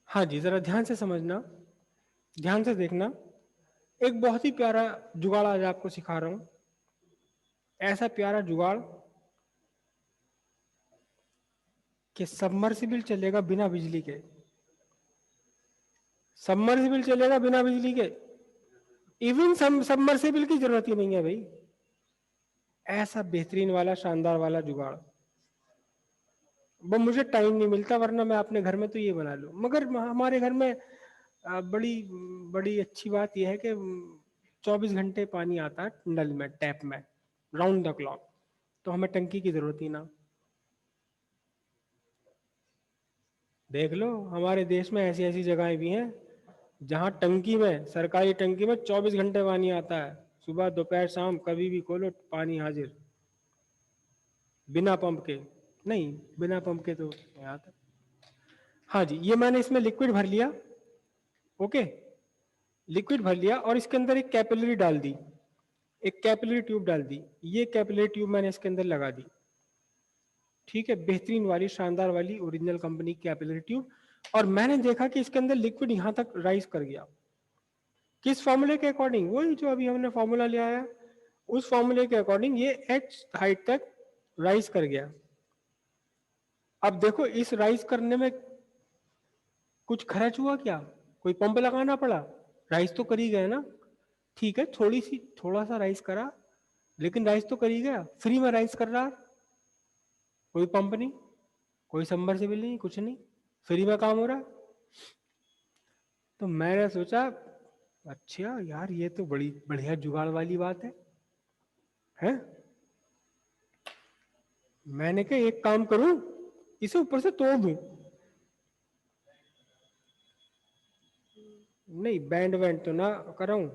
हाँ जी, जरा ध्यान से समझना, ध्यान से देखना। एक बहुत ही प्यारा जुगाड़ आज आपको सिखा रहा हूं। ऐसा प्यारा जुगाड़ कि सबमर्सिबल चलेगा बिना बिजली के। सबमर्सिबल चलेगा बिना बिजली के। इवन सबमर्सिबल की जरूरत ही नहीं है भाई। ऐसा बेहतरीन वाला शानदार वाला जुगाड़, वो मुझे टाइम नहीं मिलता, वरना मैं अपने घर में तो ये बना लूं। मगर हमारे घर में बड़ी बड़ी अच्छी बात यह है कि 24 घंटे पानी आता है नल में, टैप में, राउंड द क्लॉक। तो हमें टंकी की जरूरत ही ना। देख लो, हमारे देश में ऐसी ऐसी जगहें भी हैं जहां टंकी में, सरकारी टंकी में 24 घंटे पानी आता है। सुबह दोपहर शाम कभी भी खोलो पानी हाजिर, बिना पंप के। नहीं, बिना पंप के तो नहीं आता। हाँ जी, ये मैंने इसमें लिक्विड भर लिया। ओके, लिक्विड भर लिया और इसके अंदर एक कैपिलरी डाल दी, एक कैपिलरी ट्यूब डाल दी। ये कैपिलरी ट्यूब मैंने इसके अंदर लगा दी। ठीक है, बेहतरीन वाली, शानदार वाली, ओरिजिनल कंपनी की कैपिलरी ट्यूब। और मैंने देखा कि इसके अंदर लिक्विड यहां तक राइज कर गया। किस फॉर्मूले के अकॉर्डिंग? वही जो अभी हमने फॉर्मूला लिया है, उस फॉर्मूले के अकॉर्डिंग ये एच हाइट तक राइज कर गया। अब देखो, इस राइज करने में कुछ खर्च हुआ क्या? कोई पंप लगाना पड़ा? राइज तो कर ही गए ना। ठीक है, थोड़ा सा राइज करा, लेकिन राइज तो कर ही गया, फ्री में राइज कर रहा। कोई पंप नहीं, कोई सबमर्सिबल नहीं, कुछ नहीं, फ्री में काम हो रहा। तो मैंने सोचा, अच्छा यार, ये तो बड़ी बढ़िया जुगाड़ वाली बात है? मैंने कहा एक काम करूं, इसे ऊपर से तोड़ दूं। नहीं, बैंड वैंड तो ना कराऊं।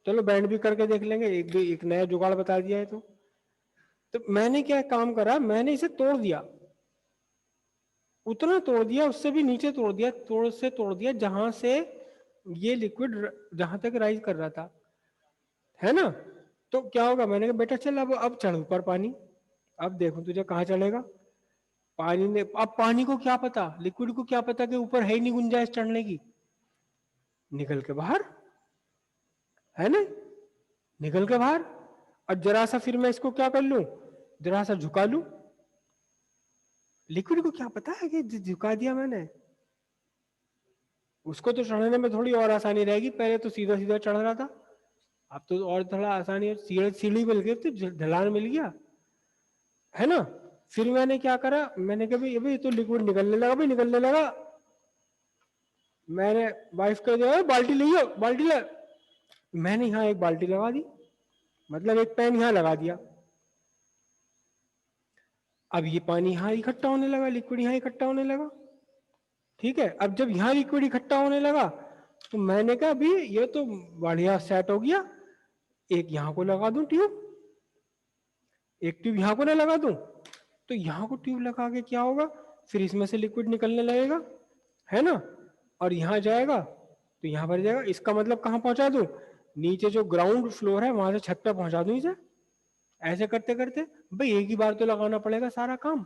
चलो बैंड भी करके देख लेंगे, एक नया जुगाड़ बता दिया है तो मैंने क्या काम करा, मैंने इसे तोड़ दिया। उतना तोड़ दिया, उससे भी नीचे तोड़ दिया, तोड़ दिया जहां से ये लिक्विड जहां तक राइज कर रहा था, है ना। तो क्या होगा, मैंने कहा बेटा चल अब चढ़ ऊपर पानी। अब देखो तुझे कहाँ चढ़ेगा पानी ने। अब पानी को क्या पता, लिक्विड को क्या पता कि ऊपर है ही नहीं गुंजाइश चढ़ने की। निकल के बाहर, है ना, निकल के बाहर। और जरा सा फिर मैं इसको क्या कर लूं, जरा सा झुका लूं। लिक्विड को क्या पता है कि झुका दिया मैंने। उसको तो चढ़ने में थोड़ी और आसानी रहेगी, पहले तो सीधा सीधा चढ़ रहा था, अब तो और थोड़ा आसानी है, सीढ़ी मिल गई तो ढलान मिल गया, है ना। फिर मैंने क्या करा, मैंने कहा भाई अभी तो लिक्विड निकलने लगा, भाई निकलने लगा। मैंने वाइफ को दिया, बाल्टी ले आओ, बाल्टी ले। मैंने यहाँ एक बाल्टी लगा दी, मतलब एक पैन यहाँ लगा दिया। अब ये पानी यहाँ इकट्ठा होने लगा, लिक्विड यहाँ इकट्ठा होने लगा। ठीक है, अब जब यहाँ लिक्विड इकट्ठा होने लगा तो मैंने कहा अभी ये तो बढ़िया सेट हो गया, एक यहाँ को लगा दूं ट्यूब, एक ट्यूब यहाँ को ना लगा दूं। तो यहाँ को ट्यूब लगा के क्या होगा, फिर इसमें से लिक्विड निकलने लगेगा, है ना। और यहाँ जाएगा तो यहाँ भर जाएगा। इसका मतलब कहाँ पहुंचा दूं, नीचे जो ग्राउंड फ्लोर है वहां से छत पे पहुंचा दूं इसे। ऐसे करते करते भाई एक ही बार तो लगाना पड़ेगा सारा काम,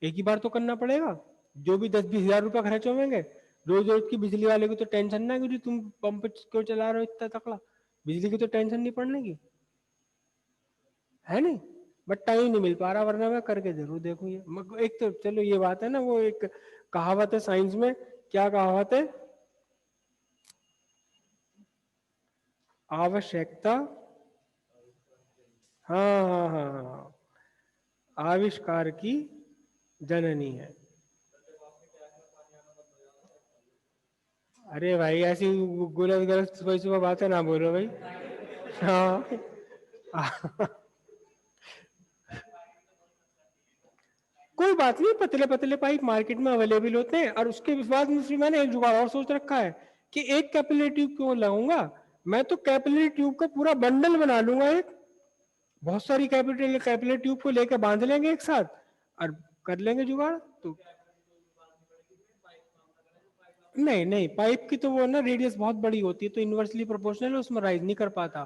एक ही बार तो करना पड़ेगा। जो भी 10-20 हजार रुपया खर्च होंगे, रोज रोज की बिजली वाले की तो टेंशन ना, क्योंकि तुम पंप क्यों चला रहे हो इतना तकड़ा, बिजली की तो टेंशन नहीं पड़ने की, है नहीं। बट टाइम नहीं मिल पा रहा, वरना मैं करके जरूर देखूं ये। एक तो चलो ये बात है ना, वो एक कहावत है साइंस में, क्या कहावत है, आवश्यकता, हाँ हाँ हाँ हाँ, आविष्कार की जननी है। अरे भाई ऐसी गलत गलत सुबह सुबह बातें ना बोलो भाई। हाँ कोई बात नहीं, पतले पतले पाइप मार्केट में अवेलेबल होते हैं। और उसके बाद में फिर मैंने एक जुगाड़ और सोच रखा है कि एक कैपिलरी ट्यूब क्यों लगाऊंगा, मैं तो कैपिलरी ट्यूब का पूरा बंडल बना लूंगा एक। बहुत सारी कैपिलरी कैपिलरी ट्यूब को लेकर बांध लेंगे एक साथ और कर लेंगे जुगाड़ तो। नहीं नहीं, पाइप की तो वो ना रेडियस बहुत बड़ी होती है, तो इनवर्सली प्रोपोर्शनल उसमें राइज नहीं कर पाता।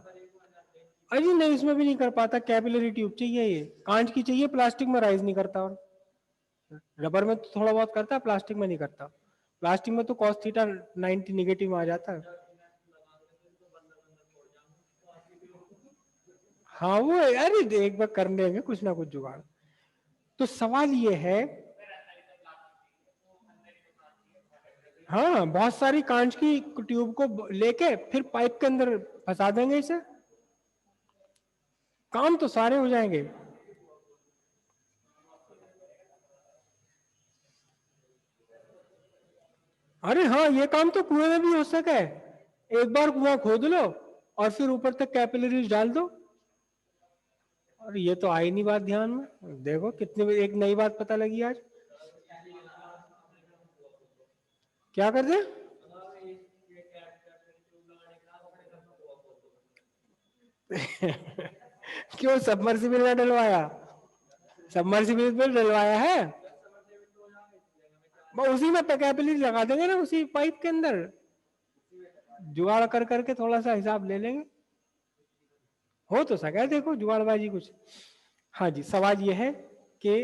अरे नहीं, इसमें भी नहीं कर पाता, कैपिलरी ट्यूब चाहिए, ये कांच की चाहिए, प्लास्टिक में राइज नहीं करता। और रबर में तो थोड़ा बहुत करता है, प्लास्टिक में नहीं करता। प्लास्टिक में तो cos थीटा 90 नेगेटिव आ जाता है। हाँ वो अरे एक बार कर लेंगे कुछ ना कुछ जुगाड़। तो सवाल ये है, हाँ बहुत सारी कांच की ट्यूब को लेके फिर पाइप के अंदर फंसा देंगे इसे, काम तो सारे हो जाएंगे। अरे हाँ ये काम तो कुएं में भी हो सके, एक बार कुआं खोद लो और फिर ऊपर तक कैपिलरीज डाल दो। और ये तो आई नहीं बात ध्यान में, देखो कितनी एक नई बात पता लगी आज। क्या कर दे? क्यों सबमर्सिबल ना डलवाया? सबमर्सिबल डलवाया है, वो उसी में कैपिलरी लगा देंगे ना उसी पाइप के अंदर, जुगाड़ कर करके थोड़ा सा हिसाब ले लेंगे, हो तो सका है, देखो जुगाड़बाजी कुछ। हाँ जी, सवाल ये है कि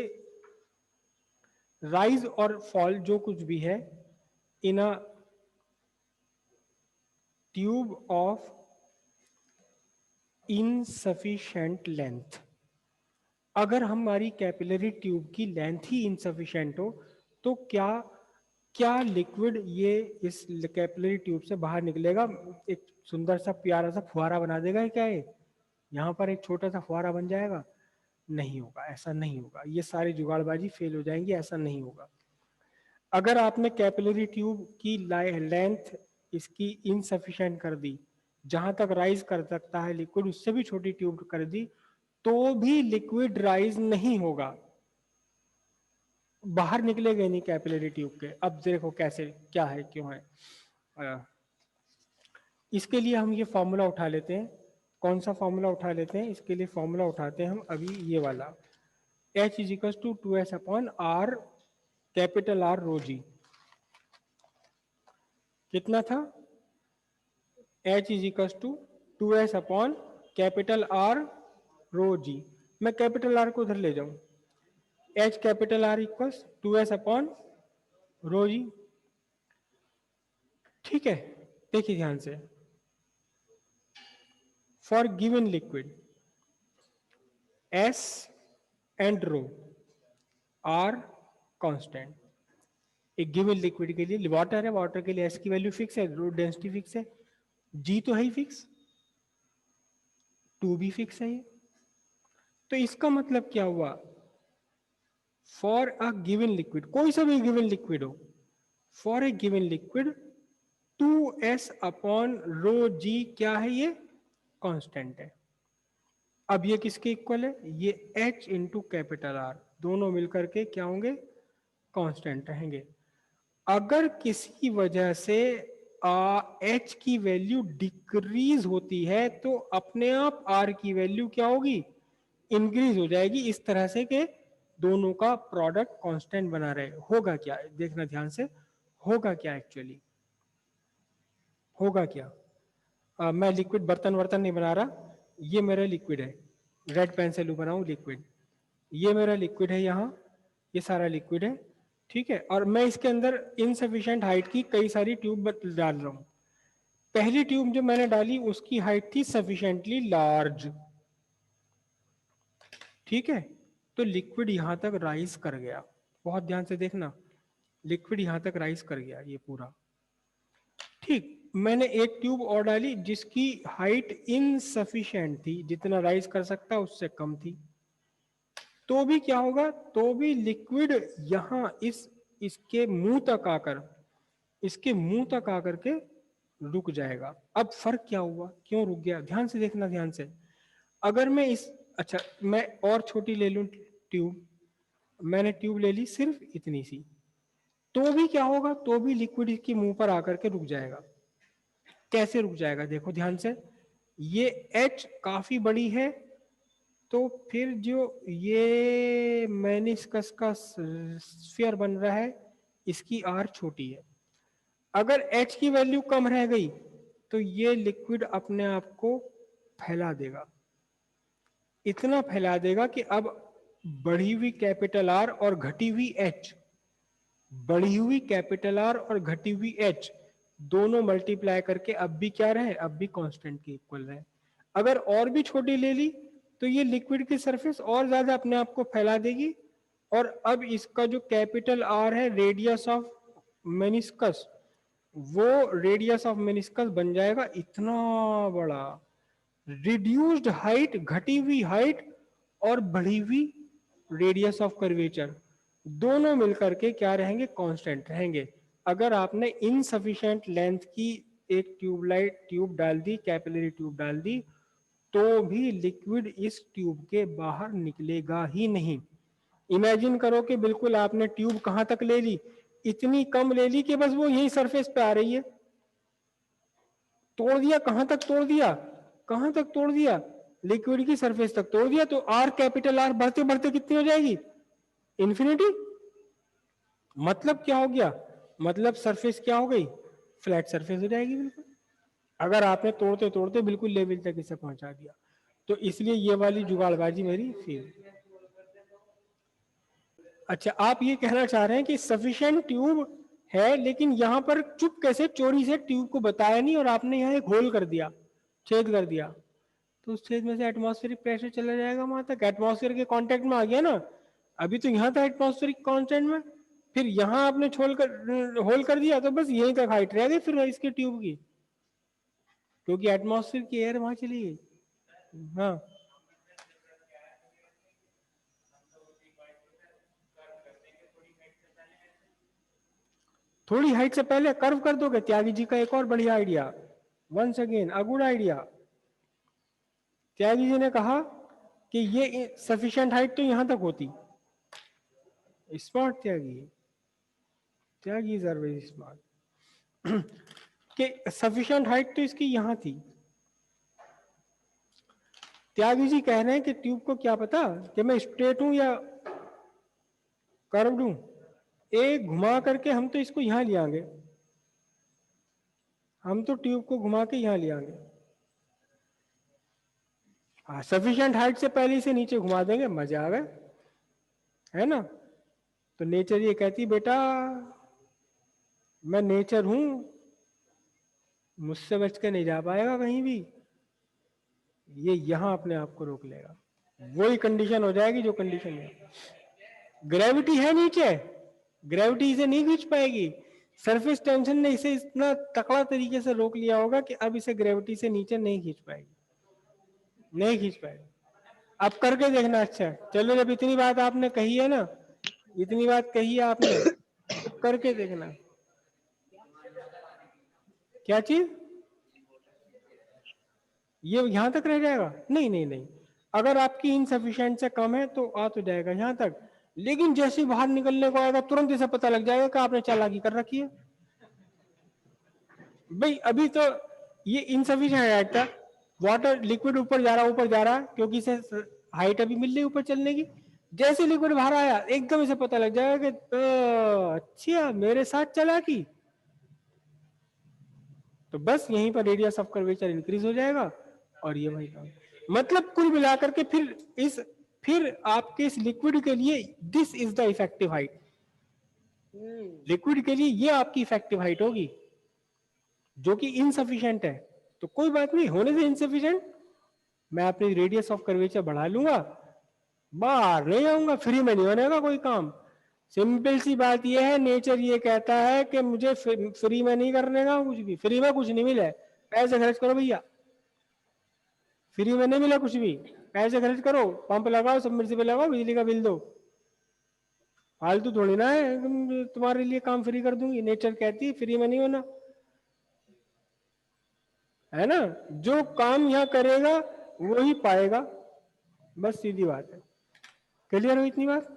राइज और फॉल जो कुछ भी है in a tube of insufficient length, अगर हमारी कैपिलरी ट्यूब की लेंथ ही इनसफिशिएंट हो तो क्या क्या लिक्विड ये इस कैपिलरी ट्यूब से बाहर निकलेगा, एक सुंदर सा प्यारा सा फुहारा बना देगा क्या ये, यहाँ पर एक छोटा सा फुहारा बन जाएगा? नहीं होगा, ऐसा नहीं होगा, ये सारी जुगाड़बाजी फेल हो जाएंगी, ऐसा नहीं होगा। अगर आपने कैपिलरी ट्यूब की लेंथ इसकी इनसफिशिएंट कर दी, जहां तक राइज कर सकता है लिक्विड उससे भी छोटी ट्यूब कर दी, तो भी लिक्विड राइज नहीं होगा, बाहर निकलेगा नहीं कैपिलरी ट्यूब के। अब देखो कैसे, क्या है, क्यों है। अ, इसके लिए हम ये फॉर्मूला उठा लेते हैं। कौन सा फॉर्मूला उठा लेते हैं? इसके लिए फॉर्मूला उठाते हैं हम अभी ये वाला, H is equal to 2s upon R, capital R rho g. कितना था? H is equal to 2s upon capital R rho g. मैं कैपिटल आर को उधर ले जाऊं, H capital R equals 2s upon rho g. ठीक है, देखिए ध्यान से, for given liquid S and rho R constant. एक गिवन लिक्विड के लिए, वाटर है, वाटर के लिए S की वैल्यू फिक्स है, रो डेंसिटी फिक्स है, G तो है ही फिक्स, 2 भी फिक्स है ये। तो इसका मतलब क्या हुआ, फॉर अ गिवन लिक्विड, कोई सा भी गिवन लिक्विड हो, for a given liquid 2s upon rho g क्या है, ये कांस्टेंट है। अब ये किसके इक्वल है, ये H इंटू कैपिटल आर, दोनों मिलकर के क्या होंगे, कांस्टेंट रहेंगे। अगर किसी वजह से H की वैल्यू डिक्रीज होती है तो अपने आप R की वैल्यू क्या होगी, इंक्रीज हो जाएगी, इस तरह से कि दोनों का प्रोडक्ट कांस्टेंट बना रहे। होगा क्या, देखना ध्यान से, होगा क्या एक्चुअली, होगा क्या। मैं लिक्विड बर्तन वर्तन नहीं बना रहा, ये मेरा लिक्विड है, रेड पेन से लू बनाऊं लिक्विड, ये मेरा लिक्विड है यहाँ, ये सारा लिक्विड है, ठीक है। और मैं इसके अंदर इनसफिशिएंट हाइट की कई सारी ट्यूब डाल रहा हूँ। पहली ट्यूब जो मैंने डाली उसकी हाइट थी सफिशिएंटली लार्ज, ठीक है। तो लिक्विड यहां तक राइज कर गया, बहुत ध्यान से देखना, लिक्विड यहां तक राइज कर गया ये पूरा, ठीक। मैंने एक ट्यूब और डाली जिसकी हाइट इनसफिशिएंट थी, जितना राइज कर सकता उससे कम थी, तो भी क्या होगा, तो भी लिक्विड यहां इस इसके मुंह तक आकर, इसके मुंह तक आकर के रुक जाएगा। अब फर्क क्या हुआ, क्यों रुक गया, ध्यान से देखना, ध्यान से। अगर मैं इस, अच्छा मैं और छोटी ले लूं ट्यूब, मैंने ट्यूब ले ली सिर्फ इतनी सी, तो भी क्या होगा, तो भी लिक्विड इसके मुंह पर आकर के रुक जाएगा। कैसे रुक जाएगा, देखो ध्यान से, ये H काफी बड़ी है, तो फिर जो ये मेनिस्कस का स्फीयर बन रहा है इसकी आर छोटी है। अगर H की वैल्यू कम रह गई तो ये लिक्विड अपने आप को फैला देगा, इतना फैला देगा कि अब बढ़ी हुई कैपिटल आर और घटी हुई H बढ़ी हुई कैपिटल आर और घटी हुई एच दोनों मल्टीप्लाई करके अब भी क्या रहे, अब भी कांस्टेंट के इक्वल रहे। अगर और भी छोटी ले ली तो ये लिक्विड की सरफेस और ज्यादा अपने आप को फैला देगी, और अब इसका जो कैपिटल आर है, रेडियस ऑफ मेनिस्कस, वो रेडियस ऑफ मेनिस्कस बन जाएगा इतना बड़ा। रिड्यूस्ड हाइट, घटी हुई हाइट और बढ़ी हुई रेडियस ऑफ कर्वेचर दोनों मिलकर के क्या रहेंगे, कांस्टेंट रहेंगे। अगर आपने इनसफिशिएंट लेंथ की एक ट्यूब डाल दी, कैपिलरी ट्यूब डाल दी, तो भी लिक्विड इस ट्यूब के बाहर निकलेगा ही नहीं। इमेजिन करो कि बिल्कुल आपने ट्यूब कहां तक ले ली, इतनी कम ले ली कि बस वो यही सरफेस पे आ रही है। तोड़ दिया, कहां तक तोड़ दिया, कहां तक तोड़ दिया, लिक्विड की सरफेस तक तोड़ दिया। तो आर, कैपिटल आर बढ़ते बढ़ते कितनी हो जाएगी, इंफिनिटी। मतलब क्या हो गया, मतलब सरफेस क्या हो गई, फ्लैट सरफेस हो जाएगी बिल्कुल, अगर आपने तोड़ते तोड़ते बिल्कुल लेवल तक इसे पहुंचा दिया। तो इसलिए ये वाली जुगाड़बाजी मेरी फेल। अच्छा, आप ये कहना चाह रहे हैं कि सफिशिएंट ट्यूब है, लेकिन यहां पर चुप कैसे, चोरी से ट्यूब को बताया नहीं और आपने यहाँ एक होल कर दिया, छेद कर दिया, तो उस छेद में से एटमॉस्फेरिक प्रेशर चला जाएगा वहां तक, एटमॉस्फेयर के कांटेक्ट में आ गया ना। अभी तो यहाँ था एटमॉस्फेरिक कांस्टेंट में, फिर यहाँ आपने होल कर दिया, तो बस यहीं तक हाइट रह गई फिर इसके ट्यूब की, क्योंकि एटमॉस्फेयर की एयर वहां चली गई। हाँ, थोड़ी हाइट से पहले कर्व कर दोगे। त्यागी जी का एक और बढ़िया idea, once again a good idea. Tyagi ji ने कहा कि ये सफिशिएंट हाइट तो यहां तक होती, smart Tyagi, Tyagi is very smart, कि सफिशिएंट हाइट तो इसकी यहां थी। त्यागी जी कह रहे हैं कि ट्यूब को क्या पता कि मैं स्ट्रेट हूं या कर्व्ड हूं, एक घुमा करके हम तो इसको यहां ले आएंगे, हम तो ट्यूब को घुमा के यहां ले आएंगे। हाँ, सफिशिएंट हाइट से पहले इसे नीचे घुमा देंगे, मजा आ गए, है ना। तो नेचर ये कहती, बेटा मैं नेचर हूं, मुझसे बच के नहीं जा पाएगा कहीं भी, ये यहां अपने आप को रोक लेगा। वही कंडीशन हो जाएगी जो कंडीशन है। ग्रेविटी है नीचे, ग्रेविटी इसे नहीं खींच पाएगी, सरफेस टेंशन ने इसे इतना तकड़ा तरीके से रोक लिया होगा कि अब इसे ग्रेविटी से नीचे नहीं खींच पाएगी, नहीं खींच पाएगी। अब करके देखना। अच्छा चलो, जब इतनी बात आपने कही है ना, इतनी बात कही है आपने, तो करके देखना। क्या चीज, ये यहां तक रह जाएगा, नहीं नहीं नहीं, अगर आपकी इनसफिशिएंट से कम है तो आ तो जाएगा यहां तक, लेकिन जैसे ही बाहर निकलने को आएगा तुरंत इसे पता लग जाएगा कि आपने चालाकी कर रखी है। भाई अभी तो ये इनसफिशिएंट हाइट था, वाटर लिक्विड ऊपर जा रहा, ऊपर जा रहा, क्योंकि इसे हाइट अभी मिल रही ऊपर चलने की। जैसे लिक्विड बाहर आया एकदम इसे पता लग जाएगा कि तो अच्छा मेरे साथ चला की, तो बस यहीं पर रेडियस ऑफ कर्वेचर इंक्रीज हो जाएगा। और ये वही काम, मतलब कुल मिलाकर के फिर आपके इस लिक्विड के लिए this is the effective height, liquid के लिए ये आपकी इफेक्टिव हाइट होगी, जो कि इनसफिशिएंट है। तो कोई बात नहीं, होने से इनसफिशिएंट, मैं अपनी रेडियस ऑफ कर्वेचर बढ़ा लूंगा, बाहर नहीं आऊंगा, फ्री में नहीं होने का कोई काम। सिंपल सी बात यह है, नेचर ये कहता है कि मुझे फ्री में नहीं करने का कुछ भी, फ्री में कुछ नहीं मिला है, पैसे खर्च करो भैया, फ्री में नहीं मिला कुछ भी, पैसे खर्च करो, पंप लगाओ, सबमर्सिबल लगाओ, बिजली का बिल दो, फालतू थोड़ी ना है तुम्हारे लिए काम फ्री कर दूंगी। नेचर कहती है फ्री में नहीं होना, है ना, जो काम यहाँ करेगा वही पाएगा, बस सीधी बात है। क्लियर हो इतनी बात।